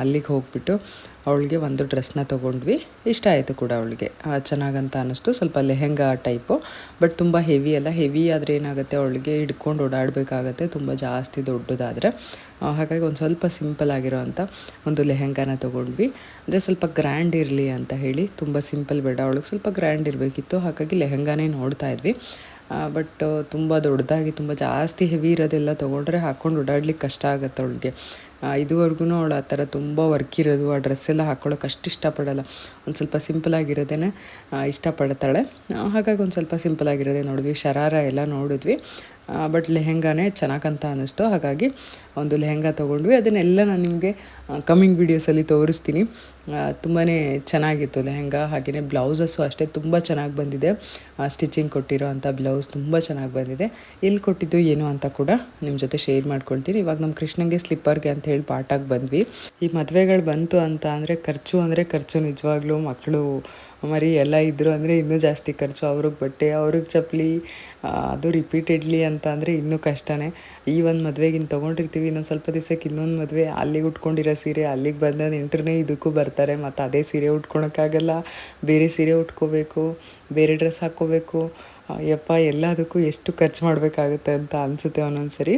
ಅಲ್ಲಿಗೆ ಹೋಗ್ಬಿಟ್ಟು ಅವಳಿಗೆ ಒಂದು ಡ್ರೆಸ್ನ ತೊಗೊಂಡ್ವಿ. ಇಷ್ಟ ಆಯಿತು ಕೂಡ ಅವಳಿಗೆ, ಚೆನ್ನಾಗಂತ ಅನ್ನಿಸ್ತು. ಸ್ವಲ್ಪ ಲೆಹೆಂಗಾ ಟೈಪು, ಬಟ್ ತುಂಬ ಹೆವಿ ಅಲ್ಲ. ಹೆವಿ ಆದರೆ ಏನಾಗುತ್ತೆ, ಅವಳಿಗೆ ಹಿಡ್ಕೊಂಡು ಓಡಾಡಬೇಕಾಗತ್ತೆ ತುಂಬ ಜಾಸ್ತಿ ದೊಡ್ಡದಾದರೆ. ಹಾಗಾಗಿ ಒಂದು ಸ್ವಲ್ಪ ಸಿಂಪಲ್ ಆಗಿರೋ ಅಂಥ ಒಂದು ಲೆಹೆಂಗಾನ ತೊಗೊಂಡ್ವಿ. ಅಂದರೆ ಸ್ವಲ್ಪ ಗ್ರ್ಯಾಂಡ್ ಇರಲಿ ಅಂತ ಹೇಳಿ, ತುಂಬ ಸಿಂಪಲ್ ಬೇಡ, ಅವಳಿಗೆ ಸ್ವಲ್ಪ ಗ್ರ್ಯಾಂಡ್ ಇರಬೇಕಿತ್ತು. ಹಾಗಾಗಿ ಲೆಹೆಂಗಾನೇ ನೋಡ್ತಾ ಇದ್ವಿ. ಬಟ್ ತುಂಬ ದೊಡ್ಡದಾಗಿ ತುಂಬ ಜಾಸ್ತಿ ಹೆವಿ ಇರೋದೆಲ್ಲ ತೊಗೊಂಡ್ರೆ ಹಾಕ್ಕೊಂಡು ಓಡಾಡ್ಲಿಕ್ಕೆ ಕಷ್ಟ ಆಗುತ್ತೆ ಅವಳಿಗೆ. ಇದುವರೆಗೂ ಅವಳು ಆ ಥರ ತುಂಬ ವರ್ಕ್ ಇರೋದು ಆ ಡ್ರೆಸ್ಸೆಲ್ಲ ಹಾಕ್ಕೊಳ್ಳೋಕೆ ಅಷ್ಟು ಇಷ್ಟಪಡಲ್ಲ. ಒಂದು ಸ್ವಲ್ಪ ಸಿಂಪಲಾಗಿರೋದೇ ಇಷ್ಟಪಡ್ತಾಳೆ. ಹಾಗಾಗಿ ಒಂದು ಸ್ವಲ್ಪ ಸಿಂಪಲಾಗಿರೋದೇ ನೋಡಿದ್ವಿ. ಶರಾರ ಎಲ್ಲ ನೋಡಿದ್ವಿ, ಬಟ್ ಲೆಹೆಂಗಾನೇ ಚೆನ್ನಾಗಂತ ಅನ್ನಿಸ್ತು. ಹಾಗಾಗಿ ಒಂದು ಲೆಹೆಂಗಾ ತೊಗೊಂಡ್ವಿ. ಅದನ್ನೆಲ್ಲ ನಾನು ನಿಮಗೆ ಕಮ್ಮಿಂಗ್ ವೀಡಿಯೋಸಲ್ಲಿ ತೋರಿಸ್ತೀನಿ. ತುಂಬಾ ಚೆನ್ನಾಗಿತ್ತು ಲೆಹೆಂಗಾ. ಹಾಗೆಯೇ ಬ್ಲೌಸಸ್ಸು ಅಷ್ಟೇ ತುಂಬ ಚೆನ್ನಾಗಿ ಬಂದಿದೆ. ಸ್ಟಿಚಿಂಗ್ ಕೊಟ್ಟಿರೋ ಅಂಥ ಬ್ಲೌಸ್ ತುಂಬ ಚೆನ್ನಾಗಿ ಬಂದಿದೆ. ಎಲ್ಲಿ ಕೊಟ್ಟಿದ್ದು ಏನು ಅಂತ ಕೂಡ ನಿಮ್ಮ ಜೊತೆ ಶೇರ್ ಮಾಡ್ಕೊಳ್ತೀನಿ. ಇವಾಗ ನಮ್ಮ ಕೃಷ್ಣಂಗೆ ಸ್ಲಿಪ್ಪರ್ಗೆ ಅಂತ ಹೇಳಿ ಪಾಠಕ್ಕೆ ಬಂದ್ವಿ. ಈ ಮದುವೆಗಳು ಬಂತು ಅಂತ ಅಂದರೆ ಖರ್ಚು ನಿಜವಾಗ್ಲೂ. ಮಕ್ಕಳು ಮರಿ ಎಲ್ಲ ಇದ್ದರು ಅಂದರೆ ಇನ್ನೂ ಜಾಸ್ತಿ ಖರ್ಚು. ಅವ್ರಿಗೆ ಬಟ್ಟೆ, ಅವ್ರಿಗೆ ಚಪ್ಪಲಿ, ಅದು ರಿಪೀಟೆಡ್ಲಿ ಅಂತ ಅಂದರೆ ಇನ್ನೂ ಕಷ್ಟನೇ. ಈ ಒಂದು ಮದುವೆಗೆ ಇನ್ನು ತೊಗೊಂಡಿರ್ತೀವಿ, ಇನ್ನೊಂದು ಸ್ವಲ್ಪ ದಿವಸಕ್ಕೆ ಇನ್ನೊಂದು ಮದುವೆ, ಅಲ್ಲಿಗೆ ಉಟ್ಕೊಂಡಿರೋ ಸೀರೆ ಅಲ್ಲಿಗೆ ಬಂದ ನೆಂಟರೇ ಇದಕ್ಕೂ ಬರ್ತಾರೆ. ಮತ್ತು ಅದೇ ಸೀರೆ ಉಟ್ಕೊಳಕ್ಕಾಗಲ್ಲ, ಬೇರೆ ಸೀರೆ ಉಟ್ಕೋಬೇಕು, ಬೇರೆ ಡ್ರೆಸ್ ಹಾಕ್ಕೋಬೇಕು. ಯಪ್ಪ, ಎಲ್ಲದಕ್ಕೂ ಎಷ್ಟು ಖರ್ಚು ಮಾಡಬೇಕಾಗುತ್ತೆ ಅಂತ ಅನಿಸುತ್ತೆ ಒಂದೊಂದು ಸರಿ.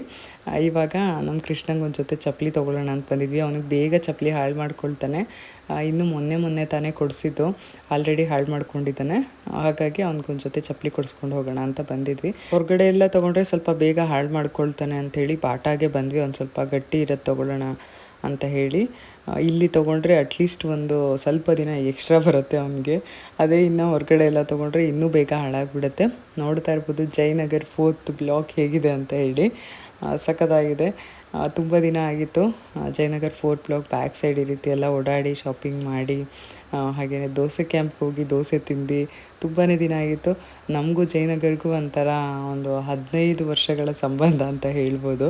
ಇವಾಗ ನಮ್ಮ ಕೃಷ್ಣಂಗೆ ಒಂದು ಜೊತೆ ಚಪ್ಪಲಿ ತೊಗೊಳ್ಳೋಣ ಅಂತ ಬಂದಿದ್ವಿ. ಅವನಿಗೆ ಬೇಗ ಚಪ್ಪಲಿ ಹಾಳು ಮಾಡ್ಕೊಳ್ತಾನೆ. ಇನ್ನು ಮೊನ್ನೆ ತಾನೇ ಕೊಡಿಸಿದ್ದು, ಆಲ್ರೆಡಿ ಹಾಳು ಮಾಡ್ಕೊಂಡಿದ್ದಾನೆ. ಹಾಗಾಗಿ ಅವ್ನಿಗೊಂದು ಜೊತೆ ಚಪ್ಪಲಿ ಕೊಡಿಸ್ಕೊಂಡು ಹೋಗೋಣ ಅಂತ ಬಂದಿದ್ವಿ. ಹೊರಗಡೆ ಎಲ್ಲ ತೊಗೊಂಡ್ರೆ ಸ್ವಲ್ಪ ಬೇಗ ಹಾಳು ಮಾಡ್ಕೊಳ್ತಾನೆ ಅಂಥೇಳಿ ಬಾಟಾಗೆ ಬಂದ್ವಿ. ಒಂದು ಸ್ವಲ್ಪ ಗಟ್ಟಿ ಇರೋದು ತೊಗೊಳ್ಳೋಣ ಅಂತ ಹೇಳಿ. ಇಲ್ಲಿ ತೊಗೊಂಡ್ರೆ ಅಟ್ಲೀಸ್ಟ್ ಒಂದು ಸ್ವಲ್ಪ ದಿನ ಎಕ್ಸ್ಟ್ರಾ ಬರುತ್ತೆ ಅವನಿಗೆ. ಅದೇ ಇನ್ನು ಹೊರಗಡೆ ಎಲ್ಲ ತೊಗೊಂಡ್ರೆ ಇನ್ನೂ ಬೇಗ ಹಾಳಾಗಿಬಿಡುತ್ತೆ. ನೋಡ್ತಾ ಇರ್ಬೋದು ಜಯನಗರ್ 4th ಬ್ಲಾಕ್ ಹೇಗಿದೆ ಅಂತ ಹೇಳಿ. ಸಖತ್ತಾಗಿದೆ. ತುಂಬ ದಿನ ಆಗಿತ್ತು Jayanagar 4th block back side ಈ ರೀತಿ ಎಲ್ಲ ಓಡಾಡಿ ಶಾಪಿಂಗ್ ಮಾಡಿ, ಹಾಗೆಯೇ ದೋಸೆ ಕ್ಯಾಂಪ್ಗೆ ಹೋಗಿ ದೋಸೆ ತಿಂದು ತುಂಬಾ ದಿನ ಆಗಿತ್ತು. ನಮಗೂ ಜಯನಗರ್ಗೂ ಒಂಥರ ಒಂದು 15 ವರ್ಷಗಳ ಸಂಬಂಧ ಅಂತ ಹೇಳ್ಬೋದು.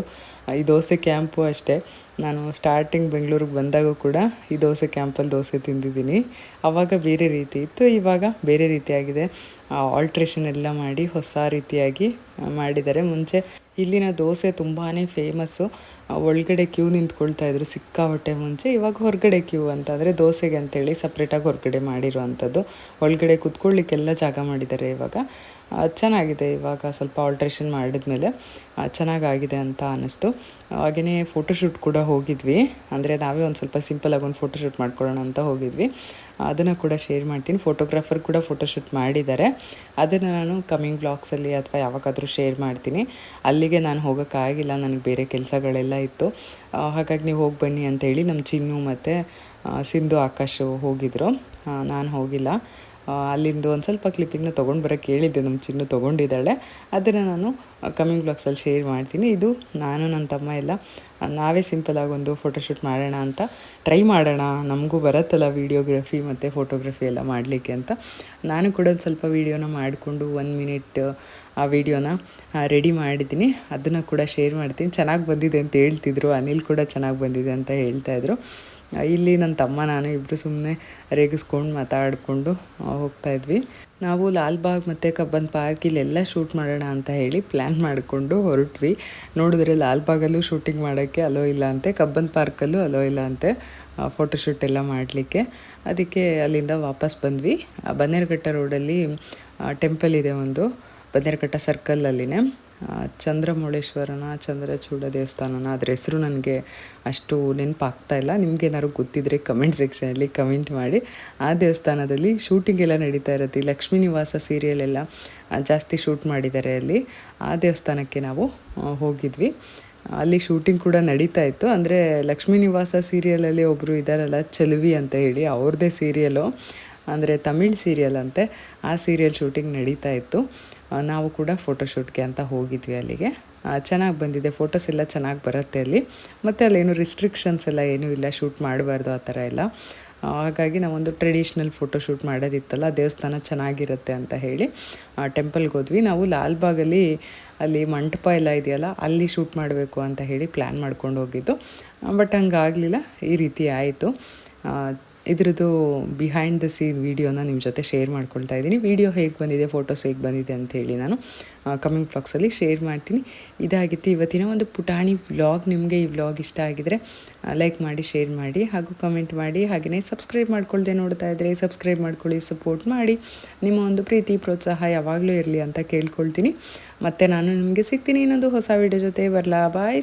ಈ ದೋಸೆ ಕ್ಯಾಂಪು ಅಷ್ಟೇ. ನಾನು ಸ್ಟಾರ್ಟಿಂಗ್ ಬೆಂಗಳೂರಿಗೆ ಬಂದಾಗೂ ಕೂಡ ಈ ದೋಸೆ ಕ್ಯಾಂಪಲ್ಲಿ ದೋಸೆ ತಿಂದಿದ್ದೀನಿ. ಆವಾಗ ಬೇರೆ ರೀತಿ ಇತ್ತು, ಇವಾಗ ಬೇರೆ ರೀತಿಯಾಗಿದೆ. ಆಲ್ಟ್ರೇಷನ್ ಎಲ್ಲ ಮಾಡಿ ಹೊಸ ರೀತಿಯಾಗಿ ಮಾಡಿದ್ದಾರೆ. ಮುಂಚೆ ಇಲ್ಲಿನ ದೋಸೆ ತುಂಬಾ ಫೇಮಸ್ಸು. ಒಳಗಡೆ ಕ್ಯೂ ನಿಂತ್ಕೊಳ್ತಾಯಿದ್ರು ಸಿಕ್ಕಾಪಟ್ಟೆ ಮುಂಚೆ. ಇವಾಗ ಹೊರಗಡೆ ಕ್ಯೂ ಅಂತಂದರೆ ದೋಸೆಗೆ ಅಂತೇಳಿ ಸಪ್ರೇಟಾಗಿ ಹೊರಗಡೆ ಮಾಡಿರುವಂಥದ್ದು. ಒಳಗಡೆ ಕುತ್ಕೊಳ್ಳಿಕ್ಕೆಲ್ಲ ಜಾಗ ಮಾಡಿದ್ದಾರೆ ಇವಾಗ. ಚೆನ್ನಾಗಿದೆ. ಇವಾಗ ಸ್ವಲ್ಪ ಆಲ್ಟ್ರೇಷನ್ ಮಾಡಿದ್ಮೇಲೆ ಚೆನ್ನಾಗಾಗಿದೆ ಅಂತ ಅನ್ನಿಸ್ತು. ಹಾಗೆಯೇ ಫೋಟೋಶೂಟ್ ಕೂಡ ಹೋಗಿದ್ವಿ. ಅಂದರೆ ನಾವೇ ಒಂದು ಸ್ವಲ್ಪ ಸಿಂಪಲಾಗಿ ಒಂದು ಫೋಟೋಶೂಟ್ ಮಾಡ್ಕೊಳ್ಳೋಣ ಅಂತ ಹೋಗಿದ್ವಿ. ಅದನ್ನು ಕೂಡ ಶೇರ್ ಮಾಡ್ತೀನಿ. ಫೋಟೋಗ್ರಾಫರ್ ಕೂಡ ಫೋಟೋಶೂಟ್ ಮಾಡಿದ್ದಾರೆ. ಅದನ್ನು ನಾನು ಕಮ್ಮಿಂಗ್ ಬ್ಲಾಗ್ಸಲ್ಲಿ ಅಥವಾ ಯಾವಾಗಾದರೂ ಶೇರ್ ಮಾಡ್ತೀನಿ. ಅಲ್ಲಿಗೆ ನಾನು ಹೋಗೋಕ್ಕಾಗಿಲ್ಲ, ನನಗೆ ಬೇರೆ ಕೆಲಸಗಳೆಲ್ಲ ಇತ್ತು. ಹಾಗಾಗಿ ನೀವು ಹೋಗಿ ಬನ್ನಿ ಅಂತೇಳಿ ನಮ್ಮ ಚಿನ್ನು ಮತ್ತು ಸಿಂಧು, ಆಕಾಶು ಹೋಗಿದ್ರು. ನಾನು ಹೋಗಿಲ್ಲ. ಅಲ್ಲಿಂದ ಒಂದು ಸ್ವಲ್ಪ ಕ್ಲಿಪ್ಪಿಂಗ್ನ ತೊಗೊಂಡು ಬರೋಕ್ಕೆ ಹೇಳಿದ್ದೆ, ನಮ್ಮ ಚಿನ್ನು ತೊಗೊಂಡಿದ್ದಾಳೆ. ಅದನ್ನು ನಾನು ಕಮ್ಮಿಂಗ್ ಬ್ಲಾಗ್ಸಲ್ಲಿ ಶೇರ್ ಮಾಡ್ತೀನಿ. ಇದು ನಾನು ನನ್ನ ತಮ್ಮ ಎಲ್ಲ ನಾವೇ ಸಿಂಪಲಾಗಿ ಒಂದು ಫೋಟೋಶೂಟ್ ಮಾಡೋಣ ಅಂತ ಟ್ರೈ ಮಾಡೋಣ. ನಮಗೂ ಬರುತ್ತಲ್ಲ ವೀಡಿಯೋಗ್ರಫಿ ಮತ್ತು ಫೋಟೋಗ್ರಫಿ ಎಲ್ಲ ಮಾಡಲಿಕ್ಕೆ ಅಂತ. ನಾನು ಕೂಡ ಒಂದು ಸ್ವಲ್ಪ ವೀಡಿಯೋನ ಮಾಡಿಕೊಂಡು 1 ಮಿನಿಟ್ ಆ ವಿಡಿಯೋನ ರೆಡಿ ಮಾಡಿದ್ದೀನಿ. ಅದನ್ನು ಕೂಡ ಶೇರ್ ಮಾಡ್ತೀನಿ. ಚೆನ್ನಾಗಿ ಬಂದಿದೆ ಅಂತ ಹೇಳ್ತಿದ್ರು. ಅನಿಲ್ ಕೂಡ ಚೆನ್ನಾಗಿ ಬಂದಿದೆ ಅಂತ ಹೇಳ್ತಾಯಿದ್ರು. ಇಲ್ಲಿ ನನ್ನ ತಮ್ಮ ನಾನು ಇಬ್ಬರು ಸುಮ್ಮನೆ ರೇಗಿಸ್ಕೊಂಡು ಮಾತಾಡಿಕೊಂಡು ಹೋಗ್ತಾಯಿದ್ವಿ. ನಾವು ಲಾಲ್ಬಾಗ್ ಮತ್ತು ಕಬ್ಬನ್ ಪಾರ್ಕ್ ಇಲ್ಲೆಲ್ಲ ಶೂಟ್ ಮಾಡೋಣ ಅಂತ ಹೇಳಿ ಪ್ಲ್ಯಾನ್ ಮಾಡಿಕೊಂಡು ಹೊರಟ್ವಿ. ನೋಡಿದ್ರೆ ಲಾಲ್ಬಾಗಲ್ಲೂ ಶೂಟಿಂಗ್ ಮಾಡೋಕ್ಕೆ ಅಲೋ ಇಲ್ಲ ಅಂತೆ, ಕಬ್ಬನ್ ಪಾರ್ಕಲ್ಲೂ ಅಲೋ ಇಲ್ಲ ಅಂತೆ ಫೋಟೋಶೂಟ್ ಎಲ್ಲ ಮಾಡಲಿಕ್ಕೆ. ಅದಕ್ಕೆ ಅಲ್ಲಿಂದ ವಾಪಸ್ ಬಂದ್ವಿ. ಬನ್ನೇರುಘಟ್ಟ ರೋಡಲ್ಲಿ ಟೆಂಪಲ್ ಇದೆ ಒಂದು, ಬನ್ನೇರುಘಟ್ಟ ಸರ್ಕಲಲ್ಲಿನೇ. ಚಂದ್ರಮೌಳೇಶ್ವರನ ಚಂದ್ರಚೂಡ ದೇವಸ್ಥಾನನ ಅದ್ರ ಹೆಸರು ನನಗೆ ಅಷ್ಟು ನೆನಪಾಗ್ತಾ ಇಲ್ಲ. ನಿಮಗೇನಾದ್ರು ಗೊತ್ತಿದ್ದರೆ ಕಮೆಂಟ್ ಸೆಕ್ಷನಲ್ಲಿ ಕಮೆಂಟ್ ಮಾಡಿ. ಆ ದೇವಸ್ಥಾನದಲ್ಲಿ ಶೂಟಿಂಗ್ ಎಲ್ಲ ನಡೀತಾ ಇರುತ್ತೆ. ಲಕ್ಷ್ಮೀ ನಿವಾಸ ಸೀರಿಯಲ್ ಎಲ್ಲ ಜಾಸ್ತಿ ಶೂಟ್ ಮಾಡಿದ್ದಾರೆ ಅಲ್ಲಿ. ಆ ದೇವಸ್ಥಾನಕ್ಕೆ ನಾವು ಹೋಗಿದ್ವಿ. ಅಲ್ಲಿ ಶೂಟಿಂಗ್ ಕೂಡ ನಡೀತಾ ಇತ್ತು. ಅಂದರೆ ಲಕ್ಷ್ಮೀ ನಿವಾಸ ಸೀರಿಯಲಲ್ಲಿ ಒಬ್ಬರು ಇದ್ದಾರಲ್ಲ, ಚಲುವಿ ಅಂತ ಹೇಳಿ, ಅವ್ರದ್ದೇ ಸೀರಿಯಲು, ಅಂದರೆ ತಮಿಳ್ ಸೀರಿಯಲ್ ಅಂತೆ. ಆ ಸೀರಿಯಲ್ ಶೂಟಿಂಗ್ ನಡೀತಾ ಇತ್ತು. ನಾವು ಕೂಡ ಫೋಟೋಶೂಟ್ಗೆ ಅಂತ ಹೋಗಿದ್ವಿ ಅಲ್ಲಿಗೆ. ಚೆನ್ನಾಗಿ ಬಂದಿದೆ, ಫೋಟೋಸ್ ಎಲ್ಲ ಚೆನ್ನಾಗಿ ಬರುತ್ತೆ ಅಲ್ಲಿ. ಮತ್ತು ಅಲ್ಲೇನು ರಿಸ್ಟ್ರಿಕ್ಷನ್ಸ್ ಎಲ್ಲ ಏನೂ ಇಲ್ಲ, ಶೂಟ್ ಮಾಡಬಾರ್ದು ಆ ಥರ ಎಲ್ಲ. ಹಾಗಾಗಿ ನಾವೊಂದು ಟ್ರೆಡಿಷ್ನಲ್ ಫೋಟೋಶೂಟ್ ಮಾಡೋದಿತ್ತಲ್ಲ, ದೇವಸ್ಥಾನ ಚೆನ್ನಾಗಿರುತ್ತೆ ಅಂತ ಹೇಳಿ ಟೆಂಪಲ್ಗೆ ಹೋದ್ವಿ. ನಾವು ಲಾಲ್ಬಾಗಲ್ಲಿ ಅಲ್ಲಿ ಮಂಟಪ ಎಲ್ಲ ಇದೆಯಲ್ಲ, ಅಲ್ಲಿ ಶೂಟ್ ಮಾಡಬೇಕು ಅಂತ ಹೇಳಿ ಪ್ಲ್ಯಾನ್ ಮಾಡ್ಕೊಂಡು ಹೋಗಿದ್ದು. ಬಟ್ ಹಂಗಾಗಲಿಲ್ಲ, ಈ ರೀತಿ ಆಯಿತು. ಇದ್ರದ್ದು ಬಿಹೈಂಡ್ ದ ಸೀನ್ ವೀಡಿಯೋನ ನಿಮ್ಮ ಜೊತೆ ಶೇರ್ ಮಾಡ್ಕೊಳ್ತಾ ಇದ್ದೀನಿ. ವೀಡಿಯೋ ಹೇಗೆ ಬಂದಿದೆ, ಫೋಟೋಸ್ ಹೇಗೆ ಬಂದಿದೆ ಅಂಥೇಳಿ ನಾನು ಕಮಿಂಗ್ ಬ್ಲಾಗ್ಸಲ್ಲಿ ಶೇರ್ ಮಾಡ್ತೀನಿ. ಇದಾಗಿತ್ತು ಇವತ್ತಿನ ಒಂದು ಪುಟಾಣಿ ವ್ಲಾಗ್. ನಿಮಗೆ ಈ ವ್ಲಾಗ್ ಇಷ್ಟ ಆಗಿದರೆ ಲೈಕ್ ಮಾಡಿ, ಶೇರ್ ಮಾಡಿ, ಹಾಗೂ ಕಮೆಂಟ್ ಮಾಡಿ. ಹಾಗೆಯೇ ಸಬ್ಸ್ಕ್ರೈಬ್ ಮಾಡ್ಕೊಳ್ದೆ ನೋಡ್ತಾ ಇದ್ದರೆ ಸಬ್ಸ್ಕ್ರೈಬ್ ಮಾಡ್ಕೊಳ್ಳಿ, ಸಪೋರ್ಟ್ ಮಾಡಿ. ನಿಮ್ಮ ಒಂದು ಪ್ರೀತಿ ಪ್ರೋತ್ಸಾಹ ಯಾವಾಗಲೂ ಇರಲಿ ಅಂತ ಕೇಳ್ಕೊಳ್ತೀನಿ. ಮತ್ತು ನಾನು ನಿಮಗೆ ಸಿಗ್ತೀನಿ ಇನ್ನೊಂದು ಹೊಸ ವೀಡಿಯೋ ಜೊತೆ. ಬರಲಾ, ಬಾಯ್.